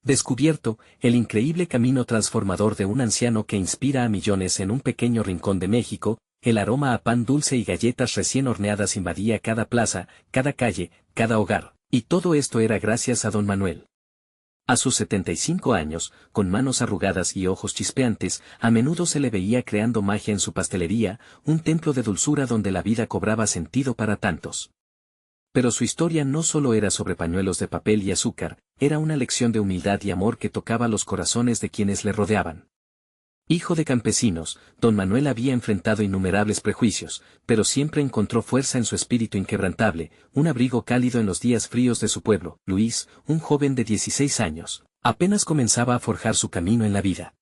Descubierto, el increíble camino transformador de un anciano que inspira a millones en un pequeño rincón de México, el aroma a pan dulce y galletas recién horneadas invadía cada plaza, cada calle, cada hogar, y todo esto era gracias a don Manuel. A sus 75 años, con manos arrugadas y ojos chispeantes, a menudo se le veía creando magia en su pastelería, un templo de dulzura donde la vida cobraba sentido para tantos. Pero su historia no solo era sobre pañuelos de papel y azúcar, era una lección de humildad y amor que tocaba los corazones de quienes le rodeaban. Hijo de campesinos, don Manuel había enfrentado innumerables prejuicios, pero siempre encontró fuerza en su espíritu inquebrantable, un abrigo cálido en los días fríos de su pueblo. Luis, un joven de 16 años, apenas comenzaba a forjar su camino en la vida.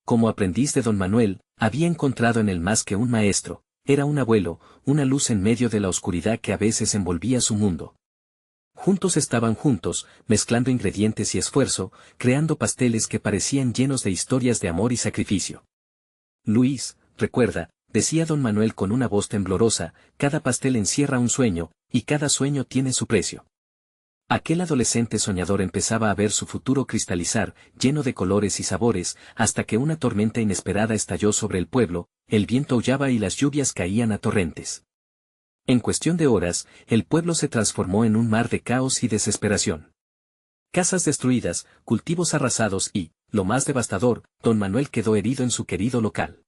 Como aprendiz de don Manuel, había encontrado en él más que un maestro, era un abuelo, una luz en medio de la oscuridad que a veces envolvía su mundo. Juntos estaban juntos, mezclando ingredientes y esfuerzo, creando pasteles que parecían llenos de historias de amor y sacrificio. Luis, recuerda, decía don Manuel con una voz temblorosa, cada pastel encierra un sueño, y cada sueño tiene su precio. Aquel adolescente soñador empezaba a ver su futuro cristalizar, lleno de colores y sabores, hasta que una tormenta inesperada estalló sobre el pueblo, el viento aullaba y las lluvias caían a torrentes. En cuestión de horas, el pueblo se transformó en un mar de caos y desesperación. Casas destruidas, cultivos arrasados y, lo más devastador, don Manuel quedó herido en su querido local.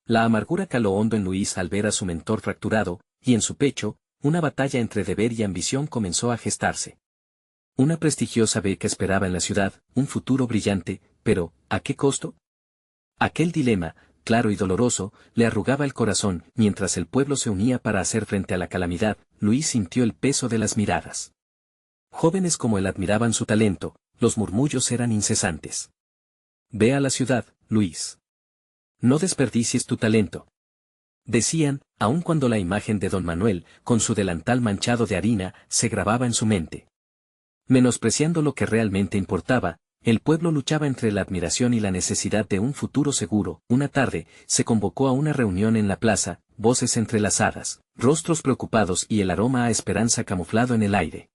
La amargura caló hondo en Luis al ver a su mentor fracturado, y en su pecho, una batalla entre deber y ambición comenzó a gestarse. Una prestigiosa beca esperaba en la ciudad, un futuro brillante, pero, ¿a qué costo? Aquel dilema, claro y doloroso, le arrugaba el corazón. Mientras el pueblo se unía para hacer frente a la calamidad, Luis sintió el peso de las miradas. Jóvenes como él admiraban su talento, los murmullos eran incesantes. Ve a la ciudad, Luis. No desperdicies tu talento. Decían, aun cuando la imagen de don Manuel, con su delantal manchado de harina, se grababa en su mente. Menospreciando lo que realmente importaba, el pueblo luchaba entre la admiración y la necesidad de un futuro seguro. Una tarde, se convocó a una reunión en la plaza, voces entrelazadas, rostros preocupados y el aroma a esperanza camuflado en el aire.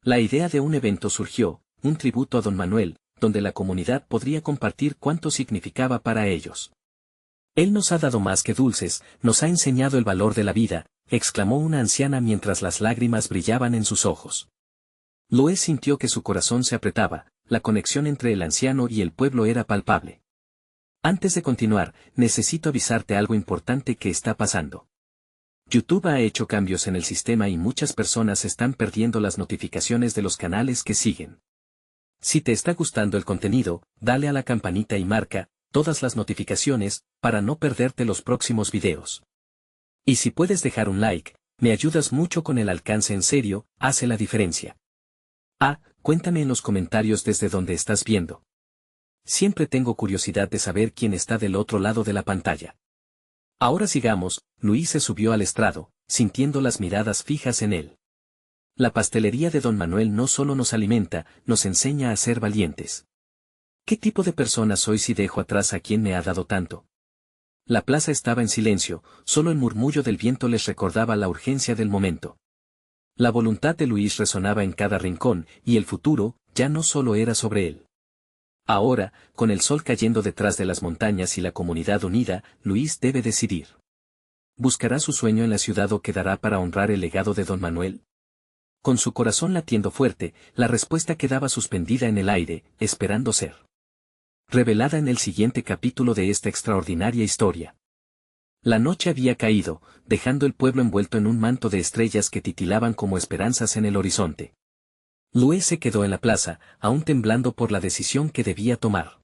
La idea de un evento surgió, un tributo a don Manuel, donde la comunidad podría compartir cuánto significaba para ellos. Él nos ha dado más que dulces, nos ha enseñado el valor de la vida, exclamó una anciana mientras las lágrimas brillaban en sus ojos. Luis sintió que su corazón se apretaba, la conexión entre el anciano y el pueblo era palpable. Antes de continuar, necesito avisarte algo importante que está pasando. YouTube ha hecho cambios en el sistema y muchas personas están perdiendo las notificaciones de los canales que siguen. Si te está gustando el contenido, dale a la campanita y marca todas las notificaciones para no perderte los próximos videos. Y si puedes dejar un like, me ayudas mucho con el alcance en serio, hace la diferencia. Cuéntame en los comentarios desde donde estás viendo. Siempre tengo curiosidad de saber quién está del otro lado de la pantalla. Ahora sigamos, Luis se subió al estrado, sintiendo las miradas fijas en él. La pastelería de don Manuel no solo nos alimenta, nos enseña a ser valientes. ¿Qué tipo de persona soy si dejo atrás a quien me ha dado tanto? La plaza estaba en silencio, solo el murmullo del viento les recordaba la urgencia del momento. La voluntad de Luis resonaba en cada rincón, y el futuro, ya no solo era sobre él. Ahora, con el sol cayendo detrás de las montañas y la comunidad unida, Luis debe decidir. ¿Buscará su sueño en la ciudad o quedará para honrar el legado de don Manuel? Con su corazón latiendo fuerte, la respuesta quedaba suspendida en el aire, esperando ser revelada en el siguiente capítulo de esta extraordinaria historia. La noche había caído, dejando el pueblo envuelto en un manto de estrellas que titilaban como esperanzas en el horizonte. Luis se quedó en la plaza, aún temblando por la decisión que debía tomar.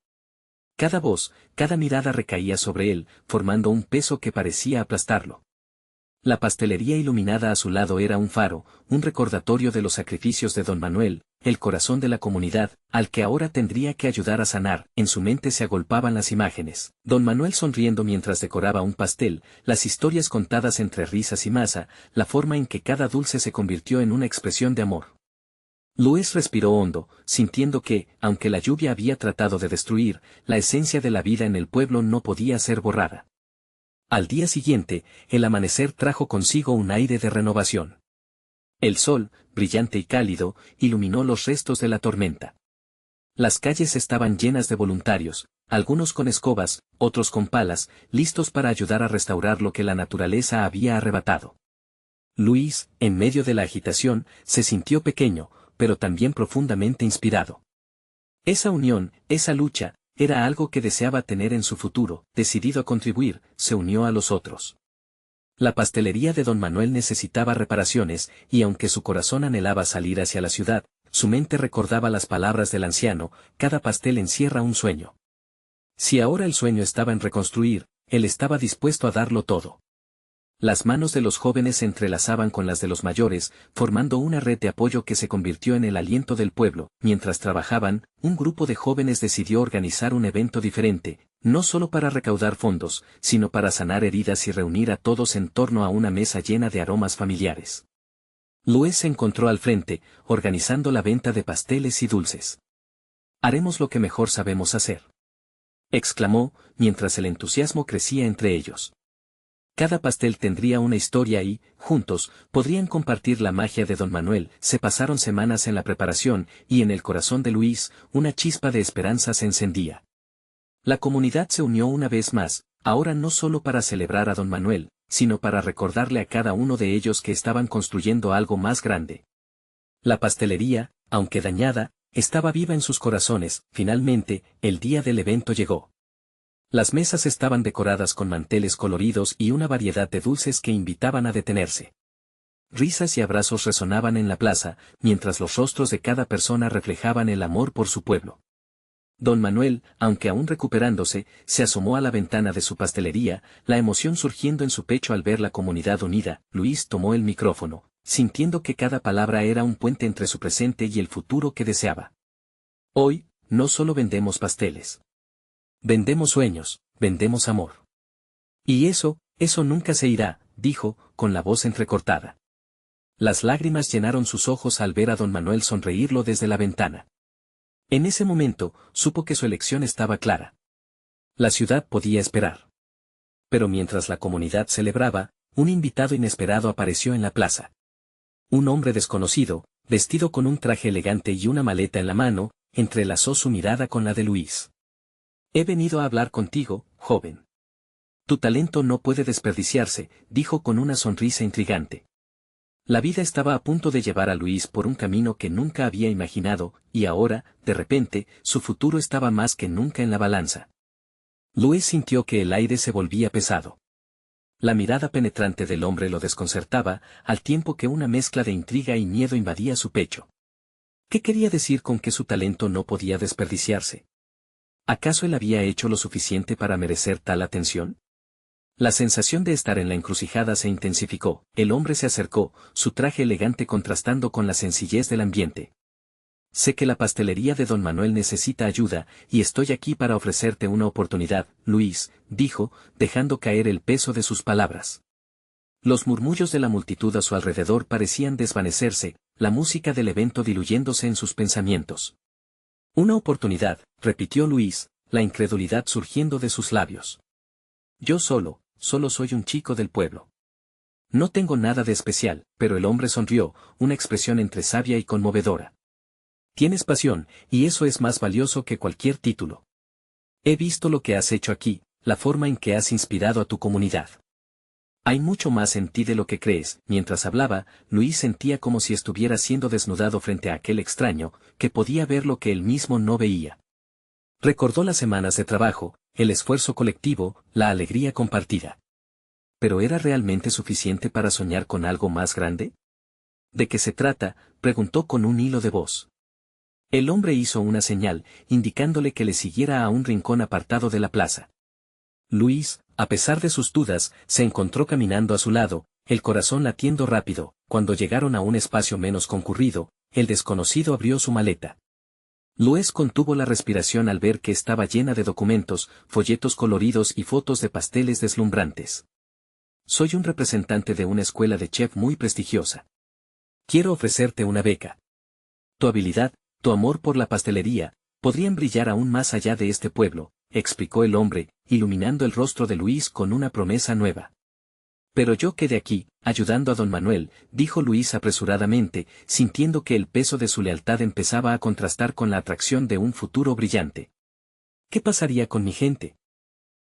Cada voz, cada mirada recaía sobre él, formando un peso que parecía aplastarlo. La pastelería iluminada a su lado era un faro, un recordatorio de los sacrificios de don Manuel, el corazón de la comunidad, al que ahora tendría que ayudar a sanar. En su mente se agolpaban las imágenes. Don Manuel sonriendo mientras decoraba un pastel, las historias contadas entre risas y masa, la forma en que cada dulce se convirtió en una expresión de amor. Luis respiró hondo, sintiendo que, aunque la lluvia había tratado de destruir, la esencia de la vida en el pueblo no podía ser borrada. Al día siguiente, el amanecer trajo consigo un aire de renovación. El sol, brillante y cálido, iluminó los restos de la tormenta. Las calles estaban llenas de voluntarios, algunos con escobas, otros con palas, listos para ayudar a restaurar lo que la naturaleza había arrebatado. Luis, en medio de la agitación, se sintió pequeño, pero también profundamente inspirado. Esa unión, esa lucha, era algo que deseaba tener en su futuro. Decidido a contribuir, se unió a los otros. La pastelería de don Manuel necesitaba reparaciones, y aunque su corazón anhelaba salir hacia la ciudad, su mente recordaba las palabras del anciano: cada pastel encierra un sueño. Si ahora el sueño estaba en reconstruir, él estaba dispuesto a darlo todo. Las manos de los jóvenes se entrelazaban con las de los mayores, formando una red de apoyo que se convirtió en el aliento del pueblo. Mientras trabajaban, un grupo de jóvenes decidió organizar un evento diferente, no solo para recaudar fondos, sino para sanar heridas y reunir a todos en torno a una mesa llena de aromas familiares. Luis se encontró al frente, organizando la venta de pasteles y dulces. «Haremos lo que mejor sabemos hacer», exclamó, mientras el entusiasmo crecía entre ellos. Cada pastel tendría una historia y, juntos, podrían compartir la magia de don Manuel. Se pasaron semanas en la preparación, y en el corazón de Luis, una chispa de esperanza se encendía. La comunidad se unió una vez más, ahora no solo para celebrar a don Manuel, sino para recordarle a cada uno de ellos que estaban construyendo algo más grande. La pastelería, aunque dañada, estaba viva en sus corazones. Finalmente, el día del evento llegó. Las mesas estaban decoradas con manteles coloridos y una variedad de dulces que invitaban a detenerse. Risas y abrazos resonaban en la plaza, mientras los rostros de cada persona reflejaban el amor por su pueblo. Don Manuel, aunque aún recuperándose, se asomó a la ventana de su pastelería, la emoción surgiendo en su pecho al ver la comunidad unida. Luis tomó el micrófono, sintiendo que cada palabra era un puente entre su presente y el futuro que deseaba. Hoy, no solo vendemos pasteles. Vendemos sueños, vendemos amor. Y eso nunca se irá, dijo, con la voz entrecortada. Las lágrimas llenaron sus ojos al ver a don Manuel sonreírlo desde la ventana. En ese momento, supo que su elección estaba clara. La ciudad podía esperar. Pero mientras la comunidad celebraba, un invitado inesperado apareció en la plaza. Un hombre desconocido, vestido con un traje elegante y una maleta en la mano, entrelazó su mirada con la de Luis. «He venido a hablar contigo, joven. Tu talento no puede desperdiciarse», dijo con una sonrisa intrigante. La vida estaba a punto de llevar a Luis por un camino que nunca había imaginado, y ahora, de repente, su futuro estaba más que nunca en la balanza. Luis sintió que el aire se volvía pesado. La mirada penetrante del hombre lo desconcertaba, al tiempo que una mezcla de intriga y miedo invadía su pecho. ¿Qué quería decir con que su talento no podía desperdiciarse? ¿Acaso él había hecho lo suficiente para merecer tal atención? La sensación de estar en la encrucijada se intensificó. El hombre se acercó, su traje elegante contrastando con la sencillez del ambiente. «Sé que la pastelería de don Manuel necesita ayuda, y estoy aquí para ofrecerte una oportunidad», Luis, dijo, dejando caer el peso de sus palabras. Los murmullos de la multitud a su alrededor parecían desvanecerse, la música del evento diluyéndose en sus pensamientos. «Una oportunidad», repitió Luis, la incredulidad surgiendo de sus labios. «Yo solo soy un chico del pueblo. No tengo nada de especial», pero el hombre sonrió, una expresión entre sabia y conmovedora. «Tienes pasión, y eso es más valioso que cualquier título. He visto lo que has hecho aquí, la forma en que has inspirado a tu comunidad. Hay mucho más en ti de lo que crees». Mientras hablaba, Luis sentía como si estuviera siendo desnudado frente a aquel extraño, que podía ver lo que él mismo no veía. Recordó las semanas de trabajo, el esfuerzo colectivo, la alegría compartida. ¿Pero era realmente suficiente para soñar con algo más grande? «¿De qué se trata?», preguntó con un hilo de voz. El hombre hizo una señal, indicándole que le siguiera a un rincón apartado de la plaza. Luis, a pesar de sus dudas, se encontró caminando a su lado, el corazón latiendo rápido. Cuando llegaron a un espacio menos concurrido, el desconocido abrió su maleta. Luis contuvo la respiración al ver que estaba llena de documentos, folletos coloridos y fotos de pasteles deslumbrantes. «Soy un representante de una escuela de chef muy prestigiosa. Quiero ofrecerte una beca. Tu habilidad, tu amor por la pastelería, podrían brillar aún más allá de este pueblo», explicó el hombre, iluminando el rostro de Luis con una promesa nueva. Pero yo quedé aquí, ayudando a don Manuel, dijo Luis apresuradamente, sintiendo que el peso de su lealtad empezaba a contrastar con la atracción de un futuro brillante. ¿Qué pasaría con mi gente?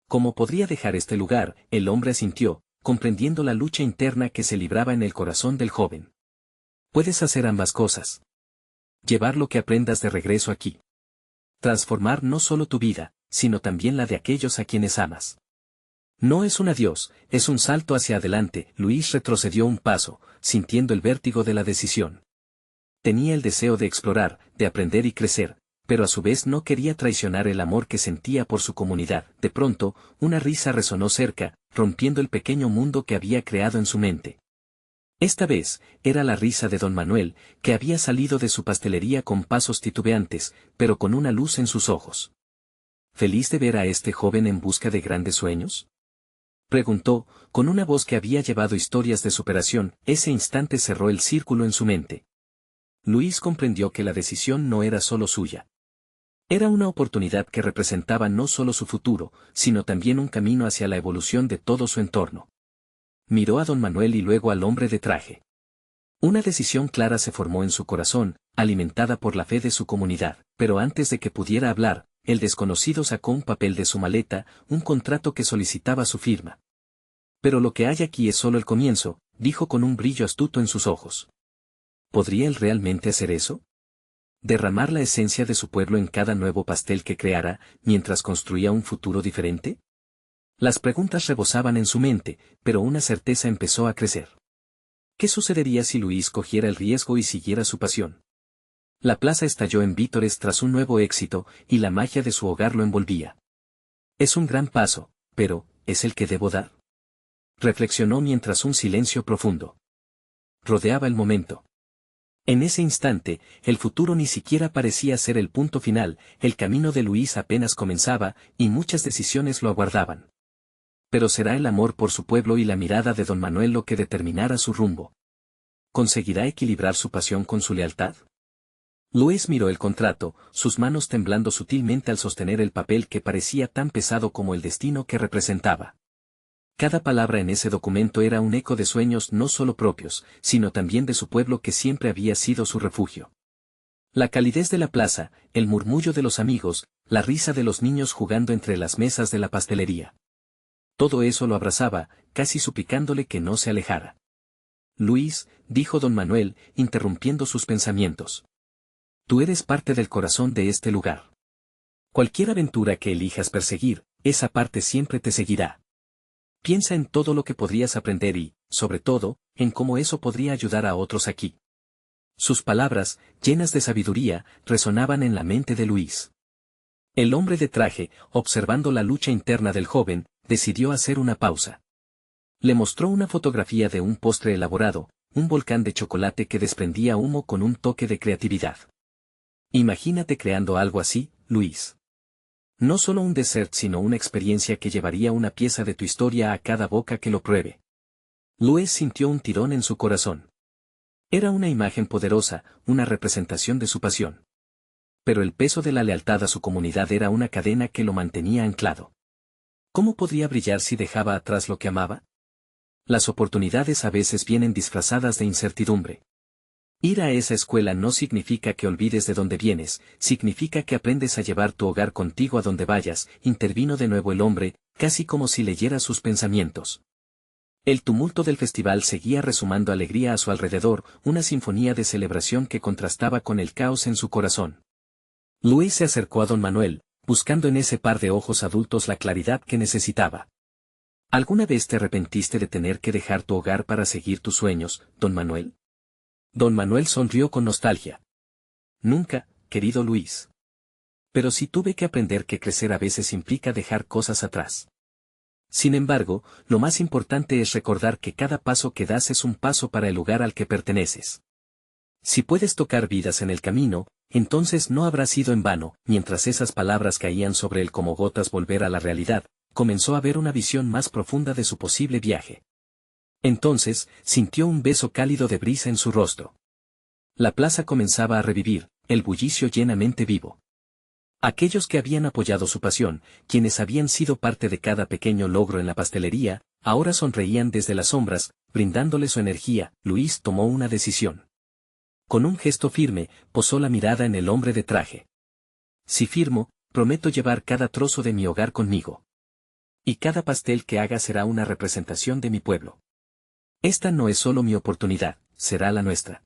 ¿Cómo podría dejar este lugar? El hombre asintió, comprendiendo la lucha interna que se libraba en el corazón del joven. Puedes hacer ambas cosas. Llevar lo que aprendas de regreso aquí. Transformar no solo tu vida, sino también la de aquellos a quienes amas. No es un adiós, es un salto hacia adelante. Luis retrocedió un paso, sintiendo el vértigo de la decisión. Tenía el deseo de explorar, de aprender y crecer, pero a su vez no quería traicionar el amor que sentía por su comunidad. De pronto, una risa resonó cerca, rompiendo el pequeño mundo que había creado en su mente. Esta vez, era la risa de don Manuel, que había salido de su pastelería con pasos titubeantes, pero con una luz en sus ojos. ¿Feliz de ver a este joven en busca de grandes sueños?, preguntó, con una voz que había llevado historias de superación. Ese instante cerró el círculo en su mente. Luis comprendió que la decisión no era solo suya. Era una oportunidad que representaba no solo su futuro, sino también un camino hacia la evolución de todo su entorno. Miró a don Manuel y luego al hombre de traje. Una decisión clara se formó en su corazón, alimentada por la fe de su comunidad, pero antes de que pudiera hablar, el desconocido sacó un papel de su maleta, un contrato que solicitaba su firma. Pero lo que hay aquí es solo el comienzo, dijo con un brillo astuto en sus ojos. ¿Podría él realmente hacer eso? ¿Derramar la esencia de su pueblo en cada nuevo pastel que creara, mientras construía un futuro diferente? Las preguntas rebosaban en su mente, pero una certeza empezó a crecer. ¿Qué sucedería si Luis cogiera el riesgo y siguiera su pasión? La plaza estalló en vítores tras un nuevo éxito, y la magia de su hogar lo envolvía. Es un gran paso, pero, ¿es el que debo dar?, reflexionó mientras un silencio profundo rodeaba el momento. En ese instante, el futuro ni siquiera parecía ser el punto final, el camino de Luis apenas comenzaba, y muchas decisiones lo aguardaban. Pero será el amor por su pueblo y la mirada de don Manuel lo que determinara su rumbo. ¿Conseguirá equilibrar su pasión con su lealtad? Luis miró el contrato, sus manos temblando sutilmente al sostener el papel que parecía tan pesado como el destino que representaba. Cada palabra en ese documento era un eco de sueños no solo propios, sino también de su pueblo que siempre había sido su refugio. La calidez de la plaza, el murmullo de los amigos, la risa de los niños jugando entre las mesas de la pastelería. Todo eso lo abrazaba, casi suplicándole que no se alejara. Luis, dijo don Manuel, interrumpiendo sus pensamientos. Tú eres parte del corazón de este lugar. Cualquier aventura que elijas perseguir, esa parte siempre te seguirá. Piensa en todo lo que podrías aprender y, sobre todo, en cómo eso podría ayudar a otros aquí. Sus palabras, llenas de sabiduría, resonaban en la mente de Luis. El hombre de traje, observando la lucha interna del joven, decidió hacer una pausa. Le mostró una fotografía de un postre elaborado, un volcán de chocolate que desprendía humo con un toque de creatividad. Imagínate creando algo así, Luis. No solo un dessert sino una experiencia que llevaría una pieza de tu historia a cada boca que lo pruebe. Luis sintió un tirón en su corazón. Era una imagen poderosa, una representación de su pasión. Pero el peso de la lealtad a su comunidad era una cadena que lo mantenía anclado. ¿Cómo podría brillar si dejaba atrás lo que amaba? Las oportunidades a veces vienen disfrazadas de incertidumbre. Ir a esa escuela no significa que olvides de dónde vienes, significa que aprendes a llevar tu hogar contigo a donde vayas, intervino de nuevo el hombre, casi como si leyera sus pensamientos. El tumulto del festival seguía resumando alegría a su alrededor, una sinfonía de celebración que contrastaba con el caos en su corazón. Luis se acercó a don Manuel, buscando en ese par de ojos adultos la claridad que necesitaba. ¿Alguna vez te arrepentiste de tener que dejar tu hogar para seguir tus sueños, don Manuel? Don Manuel sonrió con nostalgia. Nunca, querido Luis. Pero sí tuve que aprender que crecer a veces implica dejar cosas atrás. Sin embargo, lo más importante es recordar que cada paso que das es un paso para el lugar al que perteneces. Si puedes tocar vidas en el camino, entonces no habrá sido en vano. Mientras esas palabras caían sobre él como gotas volver a la realidad, comenzó a ver una visión más profunda de su posible viaje. Entonces, sintió un beso cálido de brisa en su rostro. La plaza comenzaba a revivir, el bullicio llenamente vivo. Aquellos que habían apoyado su pasión, quienes habían sido parte de cada pequeño logro en la pastelería, Ahora sonreían desde las sombras, brindándole su energía. Luis tomó una decisión. Con un gesto firme, posó la mirada en el hombre de traje. Si firmo, prometo llevar cada trozo de mi hogar conmigo. Y cada pastel que haga será una representación de mi pueblo. Esta no es solo mi oportunidad, será la nuestra.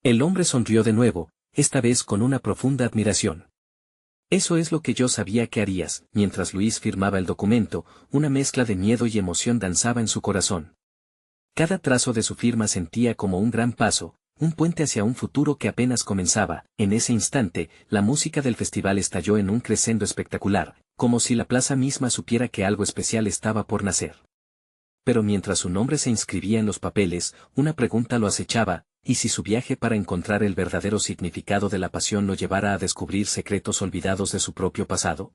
El hombre sonrió de nuevo, esta vez con una profunda admiración. Eso es lo que yo sabía que harías. Mientras Luis firmaba el documento, una mezcla de miedo y emoción danzaba en su corazón. Cada trazo de su firma sentía como un gran paso, un puente hacia un futuro que apenas comenzaba. En ese instante, la música del festival estalló en un crescendo espectacular, como si la plaza misma supiera que algo especial estaba por nacer. Pero mientras su nombre se inscribía en los papeles, una pregunta lo acechaba: ¿y si su viaje para encontrar el verdadero significado de la pasión lo llevara a descubrir secretos olvidados de su propio pasado?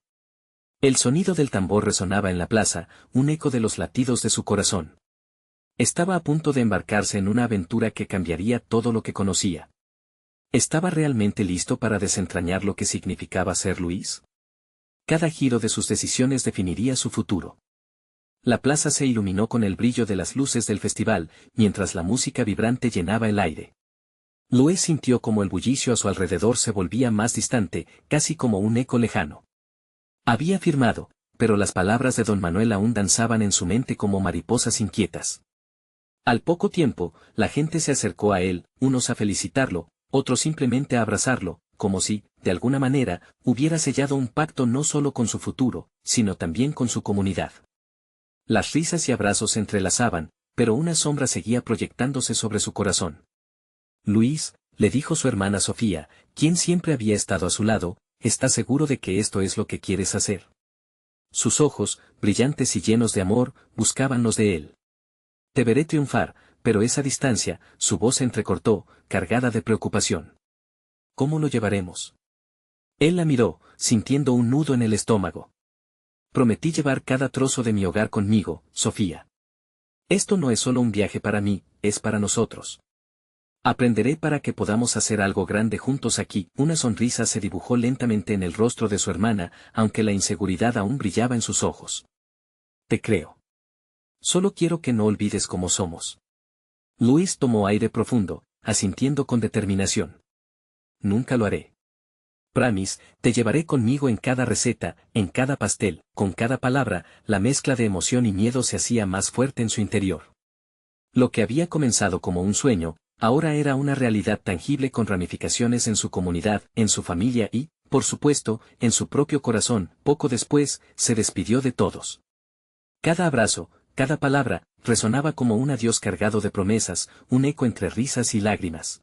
El sonido del tambor resonaba en la plaza, un eco de los latidos de su corazón. Estaba a punto de embarcarse en una aventura que cambiaría todo lo que conocía. ¿Estaba realmente listo para desentrañar lo que significaba ser Luis? Cada giro de sus decisiones definiría su futuro. La plaza se iluminó con el brillo de las luces del festival, mientras la música vibrante llenaba el aire. Luis sintió como el bullicio a su alrededor se volvía más distante, casi como un eco lejano. Había firmado, pero las palabras de don Manuel aún danzaban en su mente como mariposas inquietas. Al poco tiempo, la gente se acercó a él, unos a felicitarlo, otros simplemente a abrazarlo, como si, de alguna manera, hubiera sellado un pacto no solo con su futuro, sino también con su comunidad. Las risas y abrazos se entrelazaban, pero una sombra seguía proyectándose sobre su corazón. Luis, le dijo su hermana Sofía, quien siempre había estado a su lado, ¿estás seguro de que esto es lo que quieres hacer? Sus ojos, brillantes y llenos de amor, buscaban los de él. Te veré triunfar, pero esa distancia, su voz se entrecortó, cargada de preocupación. ¿Cómo lo llevaremos? Él la miró, sintiendo un nudo en el estómago. Prometí llevar cada trozo de mi hogar conmigo, Sofía. Esto no es solo un viaje para mí, es para nosotros. Aprenderé para que podamos hacer algo grande juntos aquí. Una sonrisa se dibujó lentamente en el rostro de su hermana, aunque la inseguridad aún brillaba en sus ojos. Te creo. Solo quiero que no olvides cómo somos. Luis tomó aire profundo, asintiendo con determinación. Nunca lo haré. Pramis, te llevaré conmigo en cada receta, en cada pastel, con cada palabra. La mezcla de emoción y miedo se hacía más fuerte en su interior. Lo que había comenzado como un sueño, ahora era una realidad tangible con ramificaciones en su comunidad, en su familia y, por supuesto, en su propio corazón. Poco después, se despidió de todos. Cada abrazo, cada palabra, resonaba como un adiós cargado de promesas, un eco entre risas y lágrimas.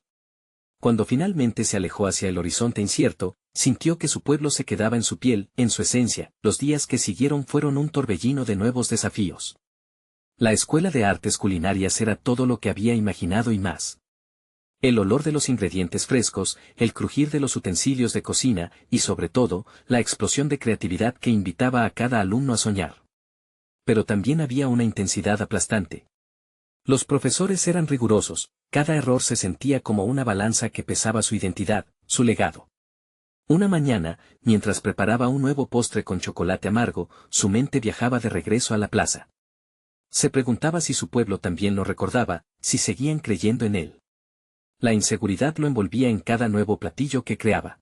Cuando finalmente se alejó hacia el horizonte incierto, sintió que su pueblo se quedaba en su piel, en su esencia. Los días que siguieron fueron un torbellino de nuevos desafíos. La escuela de artes culinarias era todo lo que había imaginado y más. El olor de los ingredientes frescos, el crujir de los utensilios de cocina, y sobre todo, la explosión de creatividad que invitaba a cada alumno a soñar. Pero también había una intensidad aplastante. Los profesores eran rigurosos, cada error se sentía como una balanza que pesaba su identidad, su legado. Una mañana, mientras preparaba un nuevo postre con chocolate amargo, su mente viajaba de regreso a la plaza. Se preguntaba si su pueblo también lo recordaba, si seguían creyendo en él. La inseguridad lo envolvía en cada nuevo platillo que creaba.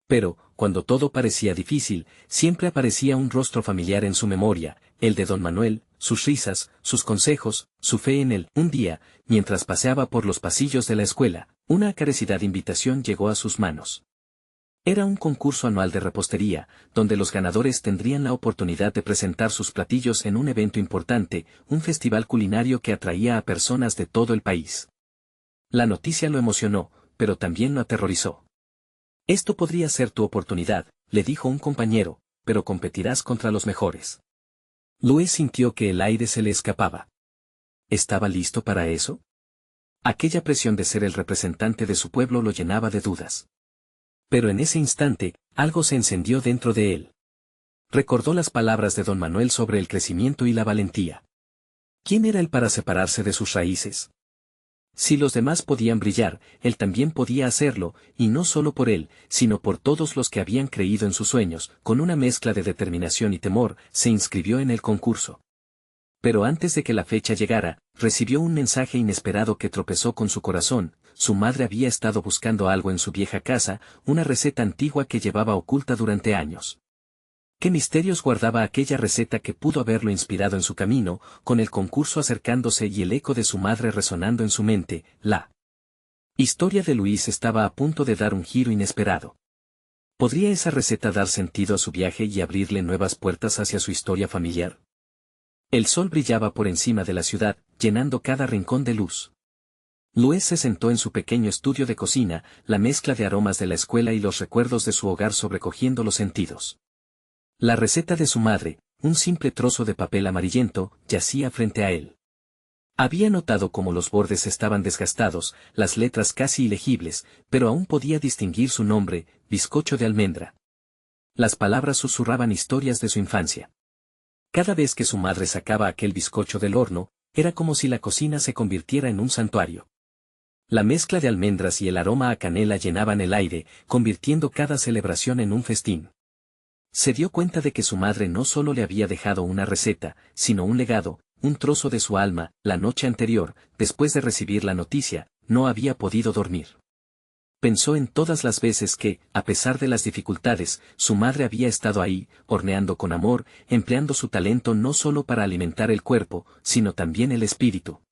Pero, cuando todo parecía difícil, siempre aparecía un rostro familiar en su memoria, el de don Manuel, sus risas, sus consejos, su fe en él. Un día, mientras paseaba por los pasillos de la escuela, una acarecida invitación llegó a sus manos. Era un concurso anual de repostería, donde los ganadores tendrían la oportunidad de presentar sus platillos en un evento importante, un festival culinario que atraía a personas de todo el país. La noticia lo emocionó, pero también lo aterrorizó. Esto podría ser tu oportunidad, le dijo un compañero, pero competirás contra los mejores. Luis sintió que el aire se le escapaba. ¿Estaba listo para eso? Aquella presión de ser el representante de su pueblo lo llenaba de dudas. Pero en ese instante, algo se encendió dentro de él. Recordó las palabras de don Manuel sobre el crecimiento y la valentía. ¿Quién era él para separarse de sus raíces? Si los demás podían brillar, él también podía hacerlo, y no solo por él, sino por todos los que habían creído en sus sueños. Con una mezcla de determinación y temor, se inscribió en el concurso. Pero antes de que la fecha llegara, recibió un mensaje inesperado que tropezó con su corazón. Su madre había estado buscando algo en su vieja casa, una receta antigua que llevaba oculta durante años. ¿Qué misterios guardaba aquella receta que pudo haberlo inspirado en su camino, con el concurso acercándose y el eco de su madre resonando en su mente? La historia de Luis estaba a punto de dar un giro inesperado. ¿Podría esa receta dar sentido a su viaje y abrirle nuevas puertas hacia su historia familiar? El sol brillaba por encima de la ciudad, llenando cada rincón de luz. Luis se sentó en su pequeño estudio de cocina, la mezcla de aromas de la escuela y los recuerdos de su hogar sobrecogiendo los sentidos. La receta de su madre, un simple trozo de papel amarillento, yacía frente a él. Había notado cómo los bordes estaban desgastados, las letras casi ilegibles, pero aún podía distinguir su nombre, bizcocho de almendra. Las palabras susurraban historias de su infancia. Cada vez que su madre sacaba aquel bizcocho del horno, era como si la cocina se convirtiera en un santuario. La mezcla de almendras y el aroma a canela llenaban el aire, convirtiendo cada celebración en un festín. Se dio cuenta de que su madre no solo le había dejado una receta, sino un legado, un trozo de su alma. La noche anterior, después de recibir la noticia, no había podido dormir. Pensó en todas las veces que, a pesar de las dificultades, su madre había estado ahí, horneando con amor, empleando su talento no solo para alimentar el cuerpo, sino también el espíritu.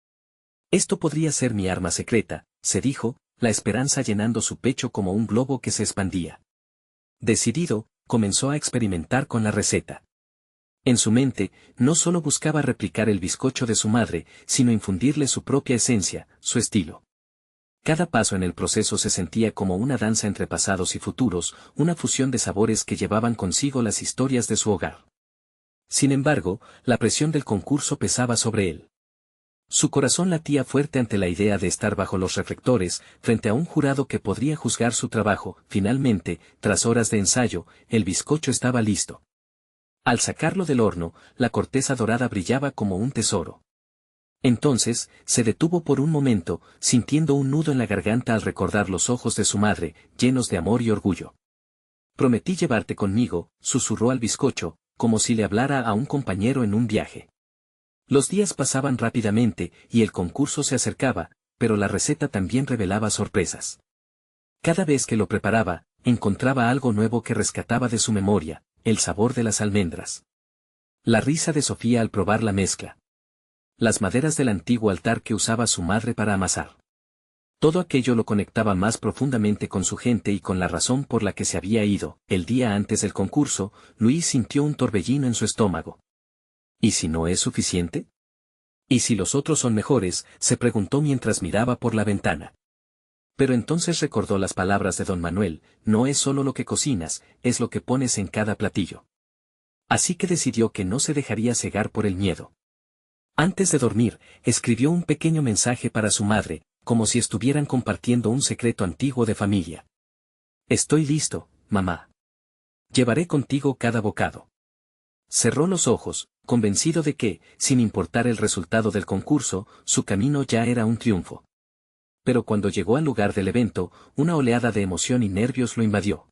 Esto podría ser mi arma secreta, se dijo, la esperanza llenando su pecho como un globo que se expandía. Decidido, comenzó a experimentar con la receta. En su mente, no solo buscaba replicar el bizcocho de su madre, sino infundirle su propia esencia, su estilo. Cada paso en el proceso se sentía como una danza entre pasados y futuros, una fusión de sabores que llevaban consigo las historias de su hogar. Sin embargo, la presión del concurso pesaba sobre él. Su corazón latía fuerte ante la idea de estar bajo los reflectores, frente a un jurado que podría juzgar su trabajo. Finalmente, tras horas de ensayo, el bizcocho estaba listo. Al sacarlo del horno, la corteza dorada brillaba como un tesoro. Entonces, se detuvo por un momento, sintiendo un nudo en la garganta al recordar los ojos de su madre, llenos de amor y orgullo. Prometí llevarte conmigo, susurró al bizcocho, como si le hablara a un compañero en un viaje. Los días pasaban rápidamente, y el concurso se acercaba, pero la receta también revelaba sorpresas. Cada vez que lo preparaba, encontraba algo nuevo que rescataba de su memoria, el sabor de las almendras. La risa de Sofía al probar la mezcla. Las maderas del antiguo altar que usaba su madre para amasar. Todo aquello lo conectaba más profundamente con su gente y con la razón por la que se había ido. El día antes del concurso, Luis sintió un torbellino en su estómago. ¿Y si no es suficiente? ¿Y si los otros son mejores?, se preguntó mientras miraba por la ventana. Pero entonces recordó las palabras de don Manuel: no es solo lo que cocinas, es lo que pones en cada platillo. Así que decidió que no se dejaría cegar por el miedo. Antes de dormir, escribió un pequeño mensaje para su madre, como si estuvieran compartiendo un secreto antiguo de familia. Estoy listo, mamá. Llevaré contigo cada bocado. Cerró los ojos, convencido de que, sin importar el resultado del concurso, su camino ya era un triunfo. Pero cuando llegó al lugar del evento, una oleada de emoción y nervios lo invadió.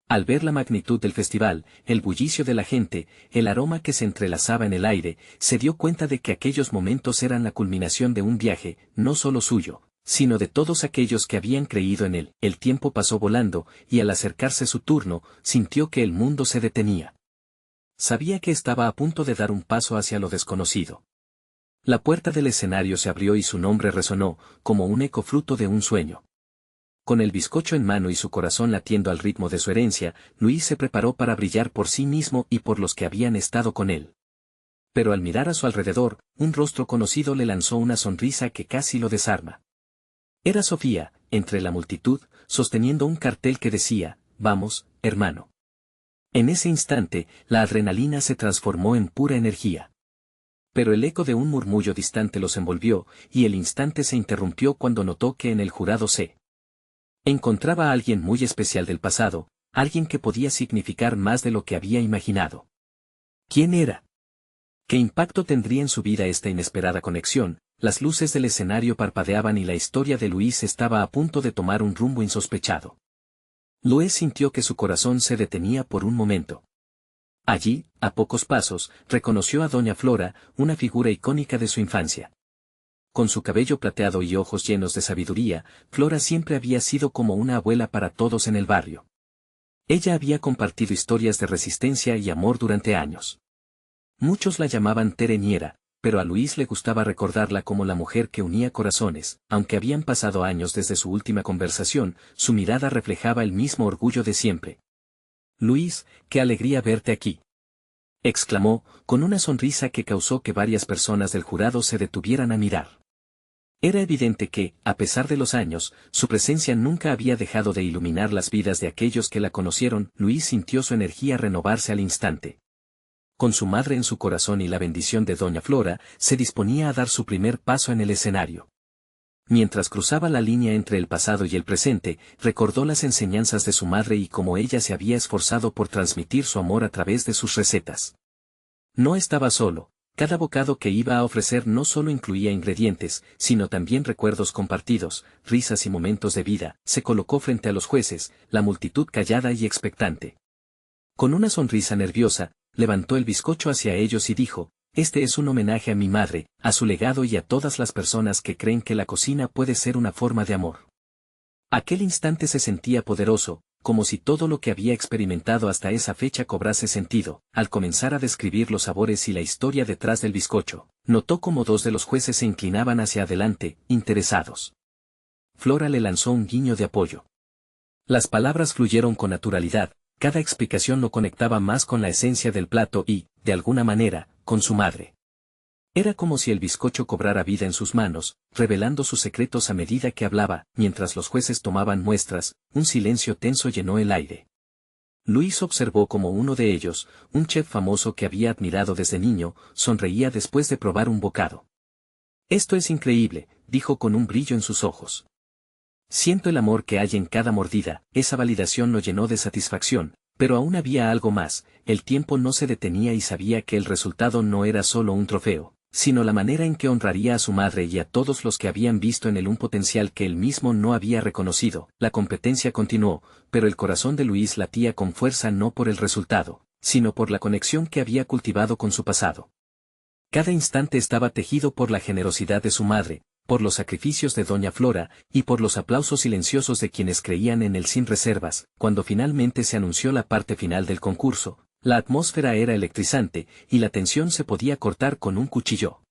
Al ver la magnitud del festival, el bullicio de la gente, el aroma que se entrelazaba en el aire, se dio cuenta de que aquellos momentos eran la culminación de un viaje, no solo suyo, sino de todos aquellos que habían creído en él. El tiempo pasó volando, y al acercarse su turno, sintió que el mundo se detenía. Sabía que estaba a punto de dar un paso hacia lo desconocido. La puerta del escenario se abrió y su nombre resonó, como un eco fruto de un sueño. Con el bizcocho en mano y su corazón latiendo al ritmo de su herencia, Luis se preparó para brillar por sí mismo y por los que habían estado con él. Pero al mirar a su alrededor, un rostro conocido le lanzó una sonrisa que casi lo desarma. Era Sofía, entre la multitud, sosteniendo un cartel que decía: «Vamos, hermano». En ese instante, la adrenalina se transformó en pura energía. Pero el eco de un murmullo distante los envolvió, y el instante se interrumpió cuando notó que en el jurado se encontraba a alguien muy especial del pasado, alguien que podía significar más de lo que había imaginado. ¿Quién era? ¿Qué impacto tendría en su vida esta inesperada conexión? Las luces del escenario parpadeaban y la historia de Luis estaba a punto de tomar un rumbo insospechado. Luis sintió que su corazón se detenía por un momento. Allí, a pocos pasos, reconoció a doña Flora, una figura icónica de su infancia. Con su cabello plateado y ojos llenos de sabiduría, Flora siempre había sido como una abuela para todos en el barrio. Ella había compartido historias de resistencia y amor durante años. Muchos la llamaban Tereniera, pero a Luis le gustaba recordarla como la mujer que unía corazones. Aunque habían pasado años desde su última conversación, su mirada reflejaba el mismo orgullo de siempre. «Luis, qué alegría verte aquí», exclamó, con una sonrisa que causó que varias personas del jurado se detuvieran a mirar. Era evidente que, a pesar de los años, su presencia nunca había dejado de iluminar las vidas de aquellos que la conocieron. Luis sintió su energía renovarse al instante. Con su madre en su corazón y la bendición de doña Flora, se disponía a dar su primer paso en el escenario. Mientras cruzaba la línea entre el pasado y el presente, recordó las enseñanzas de su madre y cómo ella se había esforzado por transmitir su amor a través de sus recetas. No estaba solo. Cada bocado que iba a ofrecer no solo incluía ingredientes, sino también recuerdos compartidos, risas y momentos de vida. Se colocó frente a los jueces, la multitud callada y expectante. Con una sonrisa nerviosa, levantó el bizcocho hacia ellos y dijo: «Este es un homenaje a mi madre, a su legado y a todas las personas que creen que la cocina puede ser una forma de amor». Aquel instante se sentía poderoso, como si todo lo que había experimentado hasta esa fecha cobrase sentido. Al comenzar a describir los sabores y la historia detrás del bizcocho, notó cómo dos de los jueces se inclinaban hacia adelante, interesados. Flora le lanzó un guiño de apoyo. Las palabras fluyeron con naturalidad, cada explicación lo conectaba más con la esencia del plato y, de alguna manera, con su madre. Era como si el bizcocho cobrara vida en sus manos, revelando sus secretos a medida que hablaba. Mientras los jueces tomaban muestras, un silencio tenso llenó el aire. Luis observó cómo uno de ellos, un chef famoso que había admirado desde niño, sonreía después de probar un bocado. «Esto es increíble», dijo con un brillo en sus ojos. «Siento el amor que hay en cada mordida». Esa validación lo llenó de satisfacción, pero aún había algo más. El tiempo no se detenía y sabía que el resultado no era solo un trofeo, sino la manera en que honraría a su madre y a todos los que habían visto en él un potencial que él mismo no había reconocido. La competencia continuó, pero el corazón de Luis latía con fuerza no por el resultado, sino por la conexión que había cultivado con su pasado. Cada instante estaba tejido por la generosidad de su madre, por los sacrificios de doña Flora, y por los aplausos silenciosos de quienes creían en él sin reservas. Cuando finalmente se anunció la parte final del concurso, la atmósfera era electrizante, y la tensión se podía cortar con un cuchillo.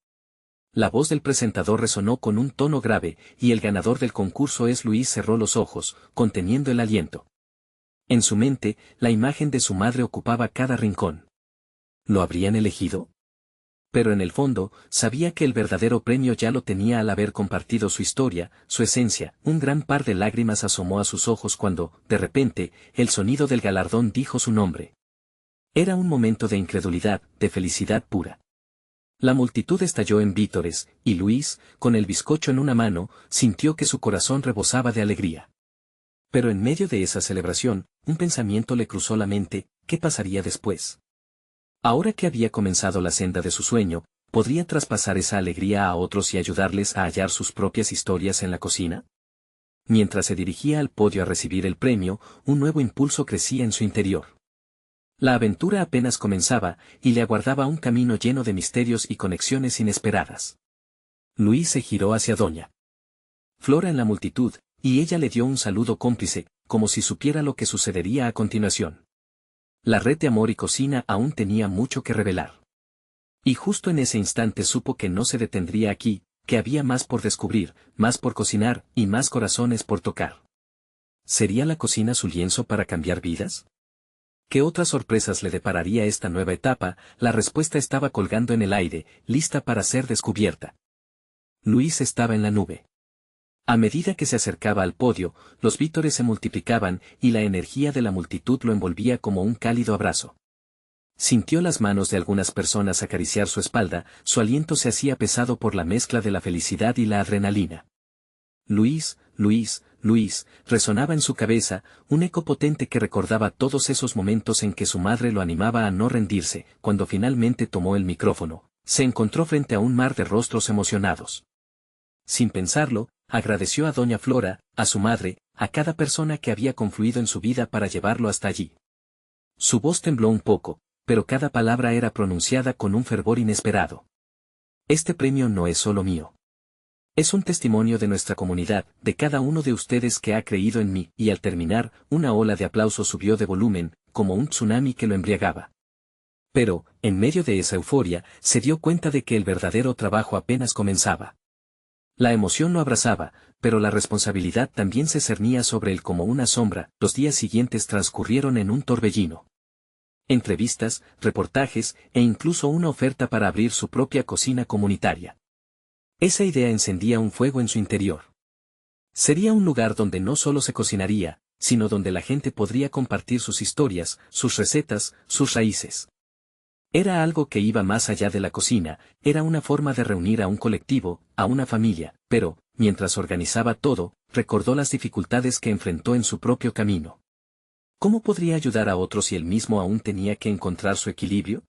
La voz del presentador resonó con un tono grave, y el ganador del concurso es Luis. Cerró los ojos, conteniendo el aliento. En su mente, la imagen de su madre ocupaba cada rincón. ¿Lo habrían elegido? Pero en el fondo, sabía que el verdadero premio ya lo tenía al haber compartido su historia, su esencia. Un gran par de lágrimas asomó a sus ojos cuando, de repente, el sonido del galardón dijo su nombre. Era un momento de incredulidad, de felicidad pura. La multitud estalló en vítores, y Luis, con el bizcocho en una mano, sintió que su corazón rebosaba de alegría. Pero en medio de esa celebración, un pensamiento le cruzó la mente: ¿qué pasaría después? Ahora que había comenzado la senda de su sueño, ¿podría traspasar esa alegría a otros y ayudarles a hallar sus propias historias en la cocina? Mientras se dirigía al podio a recibir el premio, un nuevo impulso crecía en su interior. La aventura apenas comenzaba, y le aguardaba un camino lleno de misterios y conexiones inesperadas. Luis se giró hacia doña Flora en la multitud, y ella le dio un saludo cómplice, como si supiera lo que sucedería a continuación. La red de amor y cocina aún tenía mucho que revelar. Y justo en ese instante supo que no se detendría aquí, que había más por descubrir, más por cocinar, y más corazones por tocar. ¿Sería la cocina su lienzo para cambiar vidas? ¿Qué otras sorpresas le depararía esta nueva etapa? La respuesta estaba colgando en el aire, lista para ser descubierta. Luis estaba en la nube. A medida que se acercaba al podio, los vítores se multiplicaban, y la energía de la multitud lo envolvía como un cálido abrazo. Sintió las manos de algunas personas acariciar su espalda, su aliento se hacía pesado por la mezcla de la felicidad y la adrenalina. Luis, Luis, Luis, resonaba en su cabeza, un eco potente que recordaba todos esos momentos en que su madre lo animaba a no rendirse. Cuando finalmente tomó el micrófono, se encontró frente a un mar de rostros emocionados. Sin pensarlo, agradeció a doña Flora, a su madre, a cada persona que había confluido en su vida para llevarlo hasta allí. Su voz tembló un poco, pero cada palabra era pronunciada con un fervor inesperado. Este premio no es solo mío. Es un testimonio de nuestra comunidad, de cada uno de ustedes que ha creído en mí, y al terminar, una ola de aplausos subió de volumen, como un tsunami que lo embriagaba. Pero, en medio de esa euforia, se dio cuenta de que el verdadero trabajo apenas comenzaba. La emoción lo abrazaba, pero la responsabilidad también se cernía sobre él como una sombra. Los días siguientes transcurrieron en un torbellino. Entrevistas, reportajes, e incluso una oferta para abrir su propia cocina comunitaria. Esa idea encendía un fuego en su interior. Sería un lugar donde no solo se cocinaría, sino donde la gente podría compartir sus historias, sus recetas, sus raíces. Era algo que iba más allá de la cocina, era una forma de reunir a un colectivo, a una familia, pero, mientras organizaba todo, recordó las dificultades que enfrentó en su propio camino. ¿Cómo podría ayudar a otros si él mismo aún tenía que encontrar su equilibrio?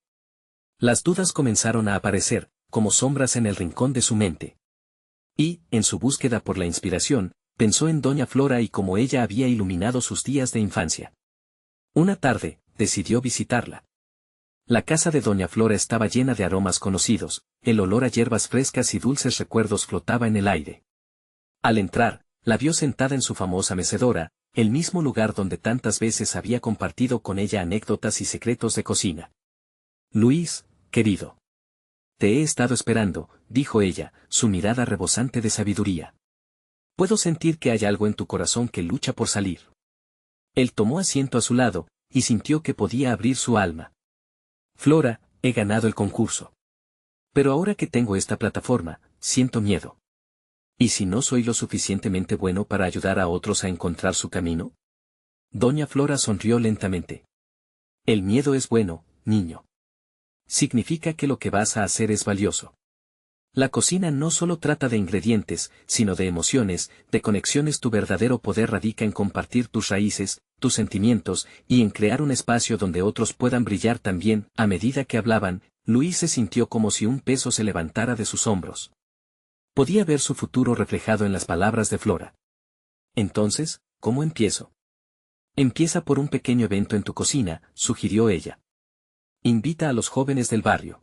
Las dudas comenzaron a aparecer, como sombras en el rincón de su mente. Y, en su búsqueda por la inspiración, pensó en Doña Flora y cómo ella había iluminado sus días de infancia. Una tarde, decidió visitarla. La casa de Doña Flora estaba llena de aromas conocidos, el olor a hierbas frescas y dulces recuerdos flotaba en el aire. Al entrar, la vio sentada en su famosa mecedora, el mismo lugar donde tantas veces había compartido con ella anécdotas y secretos de cocina. Luis, querido. Te he estado esperando, dijo ella, su mirada rebosante de sabiduría. Puedo sentir que hay algo en tu corazón que lucha por salir. Él tomó asiento a su lado, y sintió que podía abrir su alma. Flora, he ganado el concurso. Pero ahora que tengo esta plataforma, siento miedo. ¿Y si no soy lo suficientemente bueno para ayudar a otros a encontrar su camino? Doña Flora sonrió lentamente. El miedo es bueno, niño. Significa que lo que vas a hacer es valioso. La cocina no solo trata de ingredientes, sino de emociones, de conexiones. Tu verdadero poder radica en compartir tus raíces, tus sentimientos, y en crear un espacio donde otros puedan brillar también. A medida que hablaban, Luis se sintió como si un peso se levantara de sus hombros. Podía ver su futuro reflejado en las palabras de Flora. Entonces, ¿cómo empiezo? Empieza por un pequeño evento en tu cocina, sugirió ella. Invita a los jóvenes del barrio.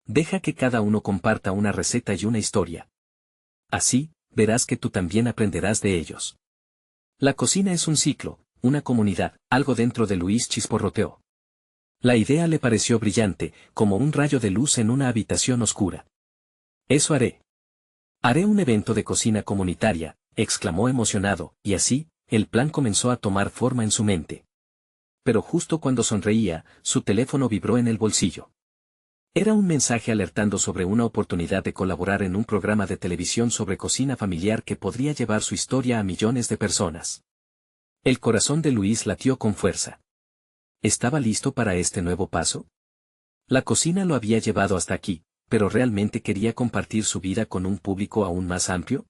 Deja que cada uno comparta una receta y una historia. Así, verás que tú también aprenderás de ellos. La cocina es un ciclo, una comunidad, algo dentro de Luis chisporroteó. La idea le pareció brillante, como un rayo de luz en una habitación oscura. Eso haré. Haré un evento de cocina comunitaria, exclamó emocionado, y así, el plan comenzó a tomar forma en su mente. Pero justo cuando sonreía, su teléfono vibró en el bolsillo. Era un mensaje alertando sobre una oportunidad de colaborar en un programa de televisión sobre cocina familiar que podría llevar su historia a millones de personas. El corazón de Luis latió con fuerza. ¿Estaba listo para este nuevo paso? La cocina lo había llevado hasta aquí, pero ¿realmente quería compartir su vida con un público aún más amplio?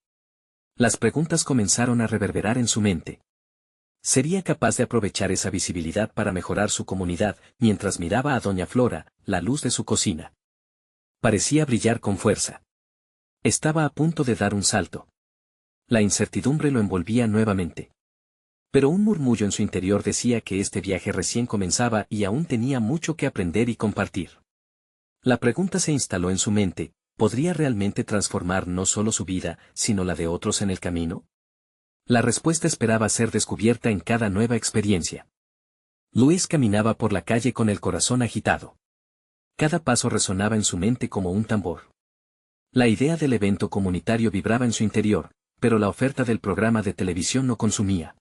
Las preguntas comenzaron a reverberar en su mente. ¿Sería capaz de aprovechar esa visibilidad para mejorar su comunidad, mientras miraba a Doña Flora, la luz de su cocina? Parecía brillar con fuerza. Estaba a punto de dar un salto. La incertidumbre lo envolvía nuevamente. Pero un murmullo en su interior decía que este viaje recién comenzaba y aún tenía mucho que aprender y compartir. La pregunta se instaló en su mente, ¿podría realmente transformar no solo su vida, sino la de otros en el camino? La respuesta esperaba ser descubierta en cada nueva experiencia. Luis caminaba por la calle con el corazón agitado. Cada paso resonaba en su mente como un tambor. La idea del evento comunitario vibraba en su interior, pero la oferta del programa de televisión no consumía.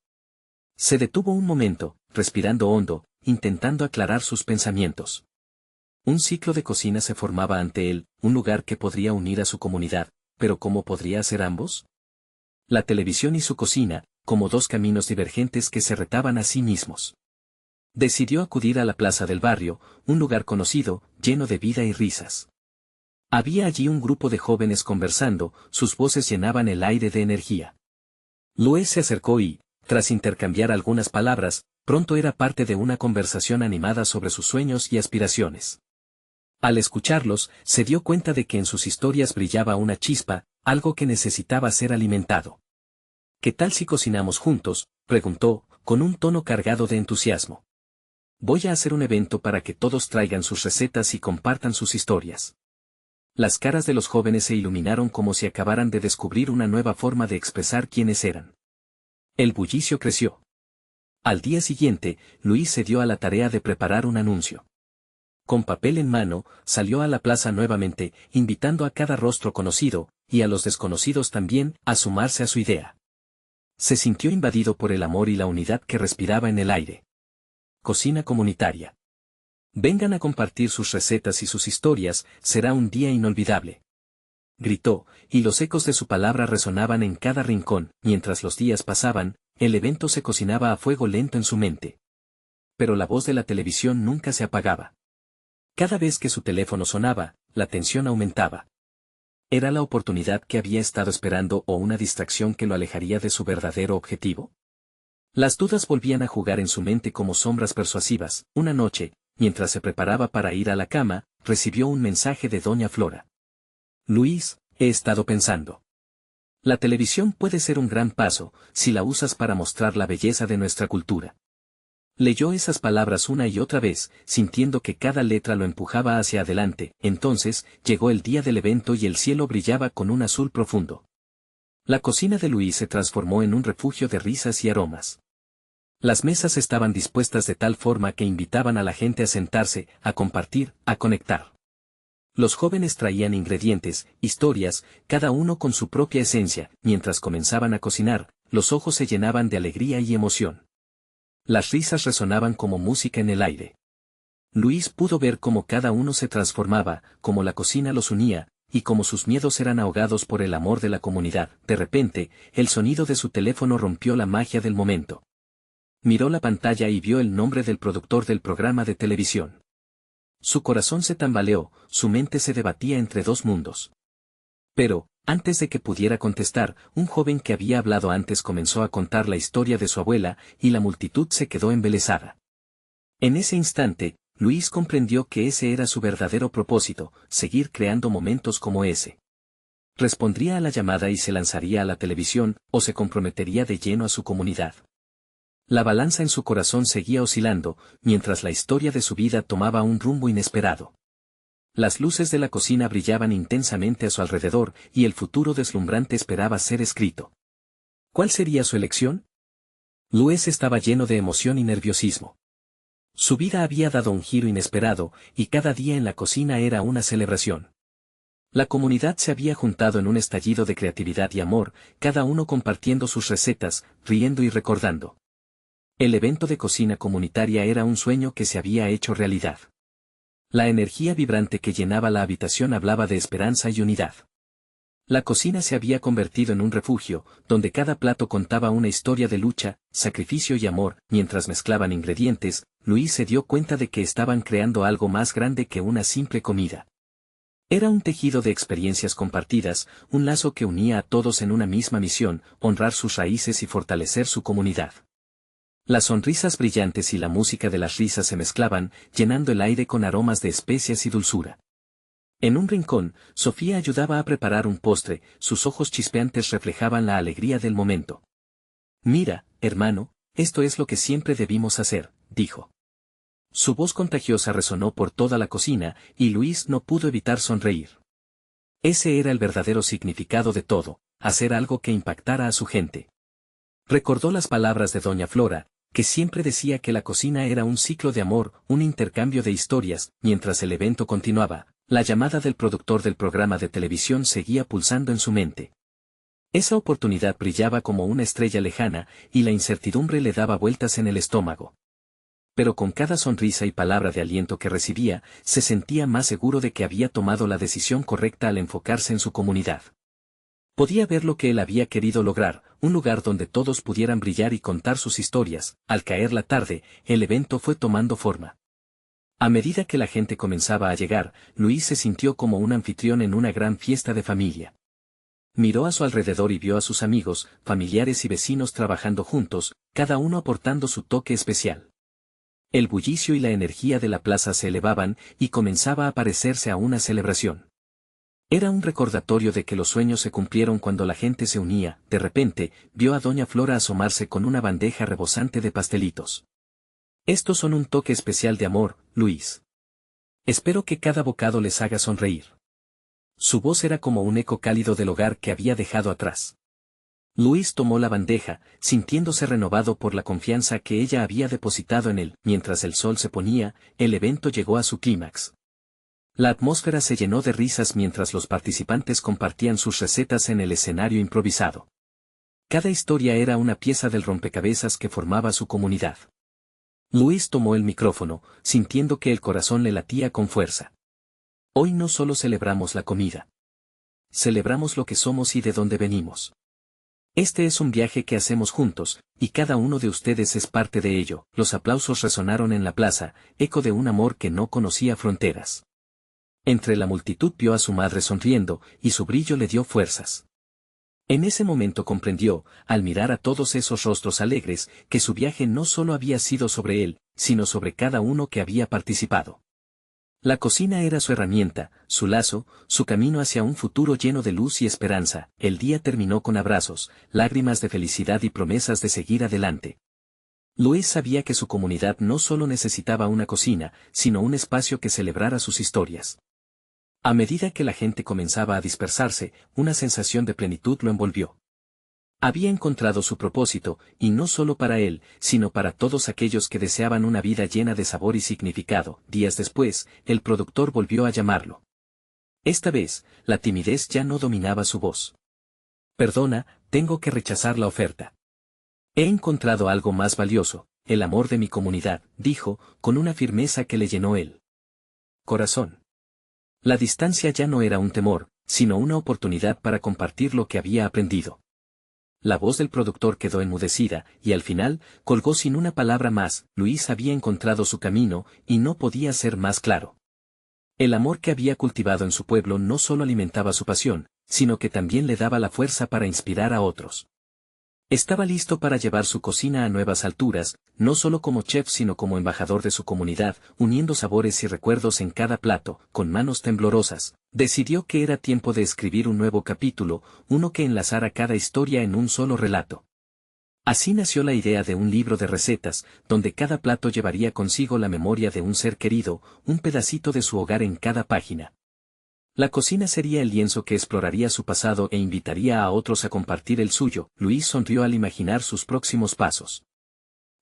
Se detuvo un momento, respirando hondo, intentando aclarar sus pensamientos. Un ciclo de cocina se formaba ante él, un lugar que podría unir a su comunidad, pero ¿cómo podría hacer ambos? La televisión y su cocina, como dos caminos divergentes que se retaban a sí mismos. Decidió acudir a la plaza del barrio, un lugar conocido, lleno de vida y risas. Había allí un grupo de jóvenes conversando, sus voces llenaban el aire de energía. Luis se acercó y, tras intercambiar algunas palabras, pronto era parte de una conversación animada sobre sus sueños y aspiraciones. Al escucharlos, se dio cuenta de que en sus historias brillaba una chispa, algo que necesitaba ser alimentado. ¿Qué tal si cocinamos juntos?, preguntó, con un tono cargado de entusiasmo. Voy a hacer un evento para que todos traigan sus recetas y compartan sus historias. Las caras de los jóvenes se iluminaron como si acabaran de descubrir una nueva forma de expresar quiénes eran. El bullicio creció. Al día siguiente, Luis se dio a la tarea de preparar un anuncio. Con papel en mano, salió a la plaza nuevamente, invitando a cada rostro conocido, y a los desconocidos también, a sumarse a su idea. Se sintió invadido por el amor y la unidad que respiraba en el aire. Cocina comunitaria. Vengan a compartir sus recetas y sus historias, será un día inolvidable. Gritó, y los ecos de su palabra resonaban en cada rincón. Mientras los días pasaban, el evento se cocinaba a fuego lento en su mente. Pero la voz de la televisión nunca se apagaba. Cada vez que su teléfono sonaba, la tensión aumentaba. ¿Era la oportunidad que había estado esperando o una distracción que lo alejaría de su verdadero objetivo? Las dudas volvían a jugar en su mente como sombras persuasivas. Una noche, mientras se preparaba para ir a la cama, recibió un mensaje de doña Flora. Luis, he estado pensando. La televisión puede ser un gran paso, si la usas para mostrar la belleza de nuestra cultura. Leyó esas palabras una y otra vez, sintiendo que cada letra lo empujaba hacia adelante. Entonces, llegó el día del evento y el cielo brillaba con un azul profundo. La cocina de Luis se transformó en un refugio de risas y aromas. Las mesas estaban dispuestas de tal forma que invitaban a la gente a sentarse, a compartir, a conectar. Los jóvenes traían ingredientes, historias, cada uno con su propia esencia. Mientras comenzaban a cocinar, los ojos se llenaban de alegría y emoción. Las risas resonaban como música en el aire. Luis pudo ver cómo cada uno se transformaba, cómo la cocina los unía, y cómo sus miedos eran ahogados por el amor de la comunidad. De repente, el sonido de su teléfono rompió la magia del momento. Miró la pantalla y vio el nombre del productor del programa de televisión. Su corazón se tambaleó, su mente se debatía entre dos mundos. Pero, antes de que pudiera contestar, un joven que había hablado antes comenzó a contar la historia de su abuela, y la multitud se quedó embelesada. En ese instante, Luis comprendió que ese era su verdadero propósito, seguir creando momentos como ese. Respondría a la llamada y se lanzaría a la televisión, o se comprometería de lleno a su comunidad. La balanza en su corazón seguía oscilando, mientras la historia de su vida tomaba un rumbo inesperado. Las luces de la cocina brillaban intensamente a su alrededor, y el futuro deslumbrante esperaba ser escrito. ¿Cuál sería su elección? Luis estaba lleno de emoción y nerviosismo. Su vida había dado un giro inesperado, y cada día en la cocina era una celebración. La comunidad se había juntado en un estallido de creatividad y amor, cada uno compartiendo sus recetas, riendo y recordando. El evento de cocina comunitaria era un sueño que se había hecho realidad. La energía vibrante que llenaba la habitación hablaba de esperanza y unidad. La cocina se había convertido en un refugio, donde cada plato contaba una historia de lucha, sacrificio y amor. Mientras mezclaban ingredientes, Luis se dio cuenta de que estaban creando algo más grande que una simple comida. Era un tejido de experiencias compartidas, un lazo que unía a todos en una misma misión, honrar sus raíces y fortalecer su comunidad. Las sonrisas brillantes y la música de las risas se mezclaban, llenando el aire con aromas de especias y dulzura. En un rincón, Sofía ayudaba a preparar un postre, sus ojos chispeantes reflejaban la alegría del momento. «Mira, hermano, esto es lo que siempre debimos hacer», dijo. Su voz contagiosa resonó por toda la cocina, y Luis no pudo evitar sonreír. Ese era el verdadero significado de todo, hacer algo que impactara a su gente. Recordó las palabras de doña Flora, que siempre decía que la cocina era un ciclo de amor, un intercambio de historias. Mientras el evento continuaba, la llamada del productor del programa de televisión seguía pulsando en su mente. Esa oportunidad brillaba como una estrella lejana, y la incertidumbre le daba vueltas en el estómago. Pero con cada sonrisa y palabra de aliento que recibía, se sentía más seguro de que había tomado la decisión correcta al enfocarse en su comunidad. Podía ver lo que él había querido lograr, un lugar donde todos pudieran brillar y contar sus historias. Al caer la tarde, el evento fue tomando forma. A medida que la gente comenzaba a llegar, Luis se sintió como un anfitrión en una gran fiesta de familia. Miró a su alrededor y vio a sus amigos, familiares y vecinos trabajando juntos, cada uno aportando su toque especial. El bullicio y la energía de la plaza se elevaban, y comenzaba a parecerse a una celebración. Era un recordatorio de que los sueños se cumplieron cuando la gente se unía. De repente, vio a doña Flora asomarse con una bandeja rebosante de pastelitos. Estos son un toque especial de amor, Luis. Espero que cada bocado les haga sonreír. Su voz era como un eco cálido del hogar que había dejado atrás. Luis tomó la bandeja, sintiéndose renovado por la confianza que ella había depositado en él. Mientras el sol se ponía, el evento llegó a su clímax. La atmósfera se llenó de risas mientras los participantes compartían sus recetas en el escenario improvisado. Cada historia era una pieza del rompecabezas que formaba su comunidad. Luis tomó el micrófono, sintiendo que el corazón le latía con fuerza. Hoy no solo celebramos la comida. Celebramos lo que somos y de dónde venimos. Este es un viaje que hacemos juntos, y cada uno de ustedes es parte de ello. Los aplausos resonaron en la plaza, eco de un amor que no conocía fronteras. Entre la multitud vio a su madre sonriendo, y su brillo le dio fuerzas. En ese momento comprendió, al mirar a todos esos rostros alegres, que su viaje no solo había sido sobre él, sino sobre cada uno que había participado. La cocina era su herramienta, su lazo, su camino hacia un futuro lleno de luz y esperanza. El día terminó con abrazos, lágrimas de felicidad y promesas de seguir adelante. Luis sabía que su comunidad no solo necesitaba una cocina, sino un espacio que celebrara sus historias. A medida que la gente comenzaba a dispersarse, una sensación de plenitud lo envolvió. Había encontrado su propósito, y no solo para él, sino para todos aquellos que deseaban una vida llena de sabor y significado. Días después, el productor volvió a llamarlo. Esta vez, la timidez ya no dominaba su voz. Perdona, tengo que rechazar la oferta. He encontrado algo más valioso, el amor de mi comunidad, dijo, con una firmeza que le llenó el corazón. La distancia ya no era un temor, sino una oportunidad para compartir lo que había aprendido. La voz del productor quedó enmudecida, y al final, colgó sin una palabra más. Luis había encontrado su camino, y no podía ser más claro. El amor que había cultivado en su pueblo no solo alimentaba su pasión, sino que también le daba la fuerza para inspirar a otros. Estaba listo para llevar su cocina a nuevas alturas, no solo como chef sino como embajador de su comunidad, uniendo sabores y recuerdos en cada plato. Con manos temblorosas, decidió que era tiempo de escribir un nuevo capítulo, uno que enlazara cada historia en un solo relato. Así nació la idea de un libro de recetas, donde cada plato llevaría consigo la memoria de un ser querido, un pedacito de su hogar en cada página. La cocina sería el lienzo que exploraría su pasado e invitaría a otros a compartir el suyo. Luis sonrió al imaginar sus próximos pasos.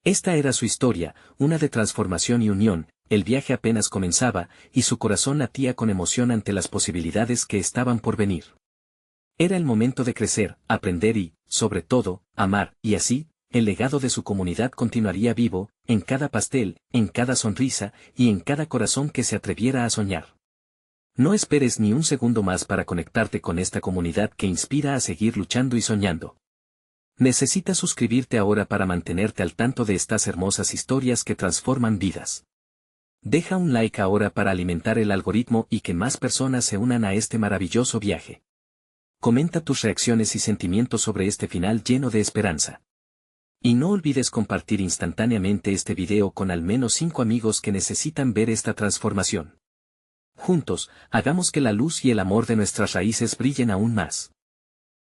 Esta era su historia, una de transformación y unión. El viaje apenas comenzaba, y su corazón latía con emoción ante las posibilidades que estaban por venir. Era el momento de crecer, aprender y, sobre todo, amar, y así, el legado de su comunidad continuaría vivo, en cada pastel, en cada sonrisa, y en cada corazón que se atreviera a soñar. No esperes ni un segundo más para conectarte con esta comunidad que inspira a seguir luchando y soñando. Necesitas suscribirte ahora para mantenerte al tanto de estas hermosas historias que transforman vidas. Deja un like ahora para alimentar el algoritmo y que más personas se unan a este maravilloso viaje. Comenta tus reacciones y sentimientos sobre este final lleno de esperanza. Y no olvides compartir instantáneamente este video con al menos 5 amigos que necesitan ver esta transformación. Juntos, hagamos que la luz y el amor de nuestras raíces brillen aún más.